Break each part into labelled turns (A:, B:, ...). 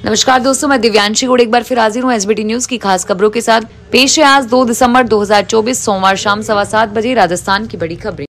A: नमस्कार दोस्तों, मैं दिव्यांशी गुड़ एक बार फिर हाजिर हूँ एसबीटी न्यूज की खास खबरों के साथ। पेश है आज 2 दिसंबर 2024 सोमवार शाम 7:15 बजे राजस्थान की बड़ी खबरें।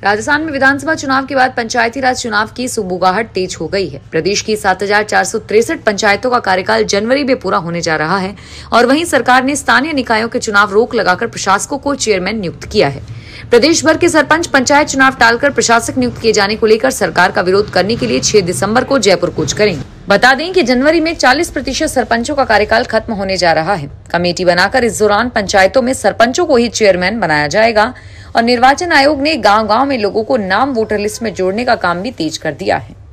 A: राजस्थान में विधानसभा चुनाव के बाद पंचायती राज चुनाव की सुगबुगाहट तेज हो गई है। प्रदेश की 7,463 पंचायतों का कार्यकाल जनवरी में पूरा होने जा रहा है और वहीं सरकार ने स्थानीय निकायों के चुनाव रोक लगाकर प्रशासकों को चेयरमैन नियुक्त किया है। प्रदेश भर के सरपंच पंचायत चुनाव टालकर प्रशासक नियुक्त किए जाने को लेकर सरकार का विरोध करने के लिए 6 दिसंबर को जयपुर कूच करेंगे। बता दें कि जनवरी में 40% सरपंचों का कार्यकाल खत्म होने जा रहा है। कमेटी बनाकर इस दौरान पंचायतों में सरपंचों को ही चेयरमैन बनाया जाएगा और निर्वाचन आयोग ने गांव-गांव में लोगों को नाम वोटर लिस्ट में जोड़ने का काम भी तेज कर दिया है।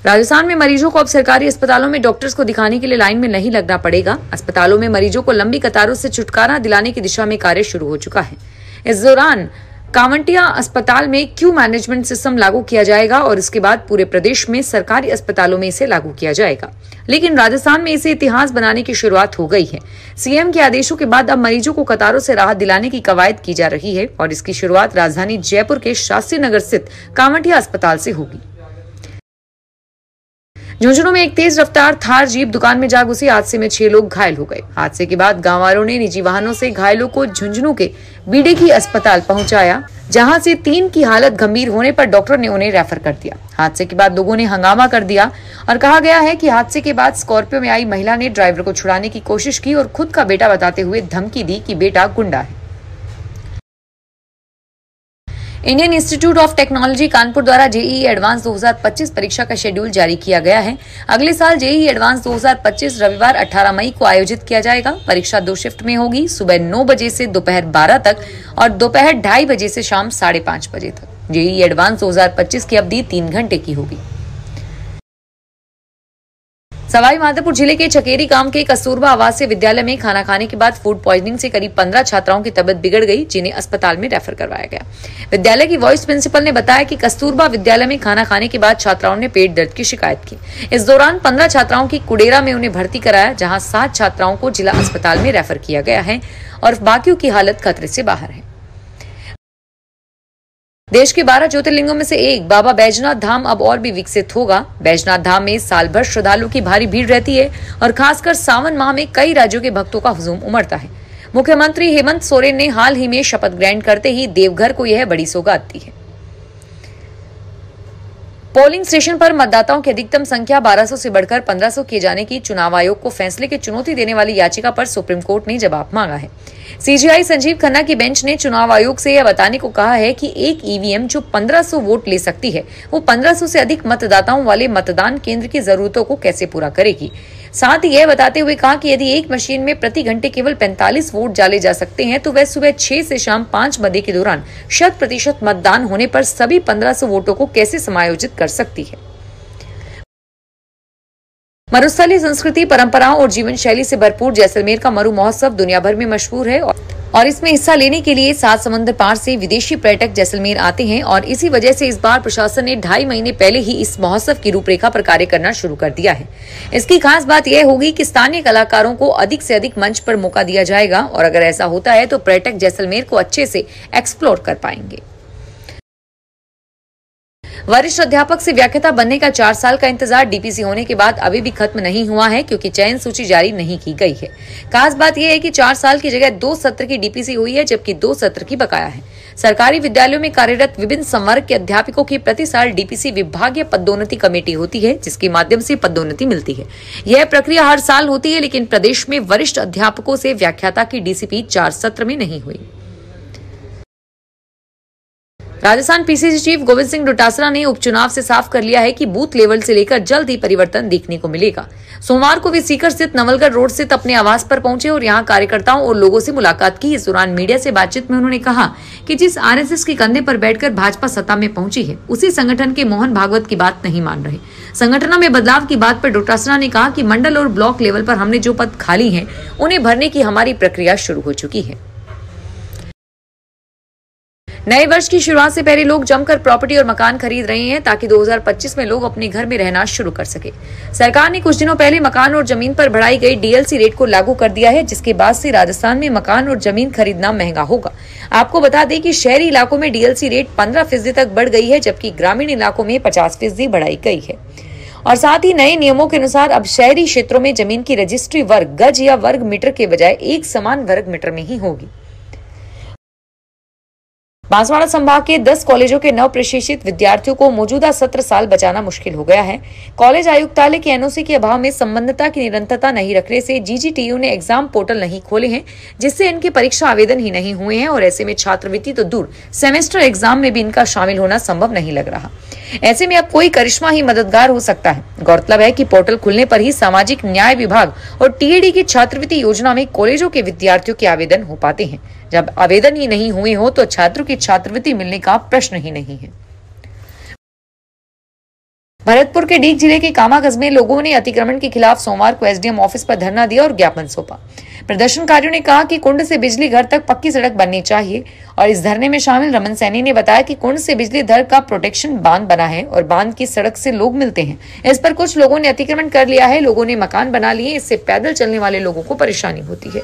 A: राजस्थान में मरीजों को अब सरकारी अस्पतालों में डॉक्टर्स को दिखाने के लिए लाइन में नहीं लगना पड़ेगा। अस्पतालों में मरीजों को लंबी कतारों से छुटकारा दिलाने की दिशा में कार्य शुरू हो चुका है। इस दौरान कांवटिया अस्पताल में क्यू मैनेजमेंट सिस्टम लागू किया जाएगा और इसके बाद पूरे प्रदेश में सरकारी अस्पतालों में इसे लागू किया जाएगा। लेकिन राजस्थान में इसे इतिहास बनाने की शुरुआत हो गई है। सीएम के आदेशों के बाद अब मरीजों को कतारों से राहत दिलाने की कवायद की जा रही है और इसकी शुरुआत राजधानी जयपुर के शास्त्री नगर स्थित कांवटिया अस्पताल से होगी। झुंझुनू में एक तेज रफ्तार थार जीप दुकान में जा घुसी। हादसे में 6 लोग घायल हो गए। हादसे के बाद गांव वालों ने निजी वाहनों से घायलों को झुंझुनू के बीडीकी अस्पताल पहुंचाया, जहां से 3 की हालत गंभीर होने पर डॉक्टर ने उन्हें रेफर कर दिया। हादसे के बाद लोगों ने हंगामा कर दिया और कहा गया है कि हादसे के बाद स्कॉर्पियो में आई महिला ने ड्राइवर को छुड़ाने की कोशिश की और खुद का बेटा बताते हुए धमकी दी कि बेटा गुंडा है। Indian institute of technology Kanpur द्वारा जेईई एडवांस 2025 परीक्षा का शेड्यूल जारी किया गया है। अगले साल जेईई एडवांस 2025 रविवार 18 मई को आयोजित किया जाएगा। परीक्षा 2 शिफ्ट में होगी, सुबह 9 बजे से दोपहर 12 तक और दोपहर 2:30 बजे से शाम 5:30 बजे तक। जेईई एडवांस 2025 की अवधि 3 घंटे की होगी। सवाई माधोपुर जिले के चकेरी गांव के कस्तूरबा आवासीय विद्यालय में खाना खाने के बाद फूड पॉइजनिंग से करीब 15 छात्राओं की तबीयत बिगड़ गई, जिन्हें अस्पताल में रेफर करवाया गया। विद्यालय की वाइस प्रिंसिपल ने बताया कि कस्तूरबा विद्यालय में खाना खाने के बाद छात्राओं ने पेट दर्द की शिकायत की। इस दौरान 15 छात्राओं की कुडेरा में उन्हें भर्ती कराया, जहाँ 7 छात्राओं को जिला अस्पताल में रेफर किया गया है और बाकियों की हालत खतरे से बाहर है। देश के 12 ज्योतिर्लिंगों में से एक बाबा बैजनाथ धाम अब और भी विकसित होगा। बैजनाथ धाम में साल भर श्रद्धालुओं की भारी भीड़ रहती है और खासकर सावन माह में कई राज्यों के भक्तों का हुजूम उमड़ता है। मुख्यमंत्री हेमंत सोरेन ने हाल ही में शपथ ग्रहण करते ही देवघर को यह बड़ी सौगात दी है। पोलिंग स्टेशन पर मतदाताओं की अधिकतम संख्या 1200 से बढ़कर 1500 किए जाने की चुनाव आयोग को फैसले की चुनौती देने वाली याचिका पर सुप्रीम कोर्ट ने जवाब मांगा है। सीजीआई संजीव खन्ना की बेंच ने चुनाव आयोग से यह बताने को कहा है कि एक ईवीएम जो 1500 वोट ले सकती है, वो 1500 से अधिक मतदाताओं वाले मतदान केंद्र की जरूरतों को कैसे पूरा करेगी। साथ ही यह बताते हुए कहा कि यदि एक मशीन में प्रति घंटे केवल 45 वोट डाले जा सकते हैं, तो वह सुबह 6 से शाम 5 बजे के दौरान 100% मतदान होने पर सभी 1500 वोटों को कैसे समायोजित कर सकती है। मरुस्थलीय संस्कृति, परंपराओं और जीवन शैली से भरपूर जैसलमेर का मरु महोत्सव दुनिया भर में मशहूर है और इसमें हिस्सा लेने के लिए 7 समुद्र पार से विदेशी पर्यटक जैसलमेर आते हैं और इसी वजह से इस बार प्रशासन ने 2.5 महीने पहले ही इस महोत्सव की रूपरेखा पर कार्य करना शुरू कर दिया है। इसकी खास बात यह होगी कि स्थानीय कलाकारों को अधिक से अधिक मंच पर मौका दिया जाएगा और अगर ऐसा होता है तो पर्यटक जैसलमेर को अच्छे से एक्सप्लोर कर पाएंगे। वरिष्ठ अध्यापक से व्याख्याता बनने का 4 साल का इंतजार डीपीसी होने के बाद अभी भी खत्म नहीं हुआ है, क्योंकि चयन सूची जारी नहीं की गई है। खास बात यह है कि 4 साल की जगह 2 सत्र की डीपीसी हुई है, जबकि 2 सत्र की बकाया है। सरकारी विद्यालयों में कार्यरत विभिन्न संवर्ग के अध्यापकों की प्रति साल डीपीसी विभागीय पदोन्नति कमेटी होती है, जिसके माध्यम से पदोन्नति मिलती है। यह प्रक्रिया हर साल होती है, लेकिन प्रदेश में वरिष्ठ अध्यापकों से व्याख्याता की डीसीपी 4 सत्र में नहीं हुई। राजस्थान पीसीसी चीफ गोविंद सिंह डोटासरा ने उपचुनाव से साफ कर लिया है कि बूथ लेवल से लेकर जल्द ही परिवर्तन देखने को मिलेगा। सोमवार को वे सीकर स्थित नवलगढ़ रोड स्थित अपने आवास पर पहुंचे और यहां कार्यकर्ताओं और लोगों से मुलाकात की। इस दौरान मीडिया से बातचीत में उन्होंने कहा कि जिस आरएसएस के कंधे पर बैठकर भाजपा सत्ता में पहुंची है, उसी संगठन के मोहन भागवत की बात नहीं मान रहे। संगठनों में बदलाव की बात पर डोटासरा ने कहा कि मंडल और ब्लॉक लेवल पर हमने जो पद खाली हैं, उन्हें भरने की हमारी प्रक्रिया शुरू हो चुकी है। नए वर्ष की शुरुआत से पहले लोग जमकर प्रॉपर्टी और मकान खरीद रहे हैं, ताकि 2025 में लोग अपने घर में रहना शुरू कर सके। सरकार ने कुछ दिनों पहले मकान और जमीन पर बढ़ाई गई डीएलसी रेट को लागू कर दिया है, जिसके बाद से राजस्थान में मकान और जमीन खरीदना महंगा होगा। आपको बता दें कि शहरी इलाकों में डीएलसी रेट 15% तक बढ़ गई है, जबकि ग्रामीण इलाकों में 50% बढ़ाई गई है। और साथ ही नए नियमों के अनुसार अब शहरी क्षेत्रों में जमीन की रजिस्ट्री वर्ग गज या वर्ग मीटर के बजाय एक समान वर्ग मीटर में ही होगी। बांसवाड़ा संभाग के 10 कॉलेजों के नव प्रशिक्षित विद्यार्थियों को मौजूदा सत्र साल बचाना मुश्किल हो गया है। कॉलेज आयुक्तालय के एनओसी के अभाव में संबद्धता की निरंतरता नहीं रखने से जीजीटीयू ने एग्जाम पोर्टल नहीं खोले हैं, जिससे इनके परीक्षा आवेदन ही नहीं हुए हैं और ऐसे में छात्रवृत्ति तो दूर, सेमेस्टर एग्जाम में भी इनका शामिल होना संभव नहीं लग रहा। ऐसे में अब कोई करिश्मा ही मददगार हो सकता है। गौरतलब है कि पोर्टल खुलने पर ही सामाजिक न्याय विभाग और टीएडी की छात्रवृत्ति योजना में कॉलेजों के विद्यार्थियों के आवेदन हो पाते हैं। जब आवेदन ही नहीं हुए हो तो छात्रों की छात्रवृत्ति मिलने का प्रश्न ही नहीं है। भरतपुर के डीग जिले के कामा कस्बे लोगों ने अतिक्रमण के खिलाफ सोमवार को एसडीएम ऑफिस पर धरना दिया और ज्ञापन सौंपा। प्रदर्शनकारियों ने कहा कि कुंड से बिजली घर तक पक्की सड़क बननी चाहिए और इस धरने में शामिल रमन सैनी ने बताया कि कुंड से बिजली घर का प्रोटेक्शन बांध बना है और बांध की सड़क से लोग मिलते हैं। इस पर कुछ लोगों ने अतिक्रमण कर लिया है, लोगों ने मकान बना लिए, इससे पैदल चलने वाले लोगों को परेशानी होती है।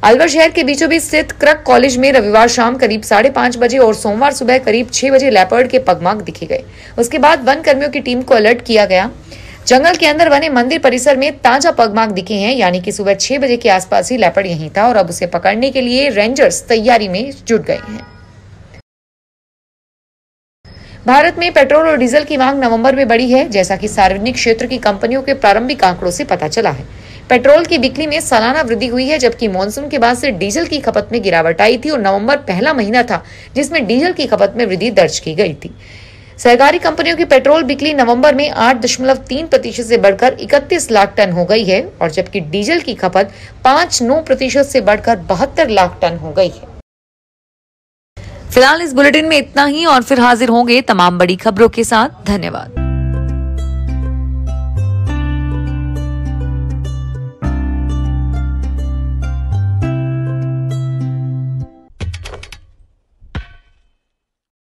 A: अलवर शहर के बीचों बीच स्थित क्रक कॉलेज में रविवार शाम करीब 5:30 बजे और सोमवार सुबह करीब 6 बजे लेपर्ड के पगमार्क दिखे गए। उसके बाद वन कर्मियों की टीम को अलर्ट किया गया। जंगल के अंदर बने मंदिर परिसर में ताजा पगमार्क दिखे हैं, यानी कि सुबह 6 बजे के आसपास ही लेपर्ड यहीं था और अब उसे पकड़ने के लिए रेंजर्स तैयारी में जुट गए हैं। भारत में पेट्रोल और डीजल की मांग नवंबर में बढ़ी है, जैसा कि सार्वजनिक क्षेत्र की कंपनियों के प्रारंभिक आंकड़ों से पता चला है। पेट्रोल की बिक्री में सालाना वृद्धि हुई है, जबकि मॉनसून के बाद से डीजल की खपत में गिरावट आई थी और नवंबर पहला महीना था जिसमें डीजल की खपत में वृद्धि दर्ज की गई थी। सरकारी कंपनियों की पेट्रोल बिक्री नवंबर में 8.3% से बढ़कर 31 लाख टन हो गई है और जबकि डीजल की खपत 5.9% से बढ़कर 72 लाख टन हो गई है। फिलहाल इस बुलेटिन में इतना ही और फिर हाजिर होंगे तमाम बड़ी खबरों के साथ। धन्यवाद।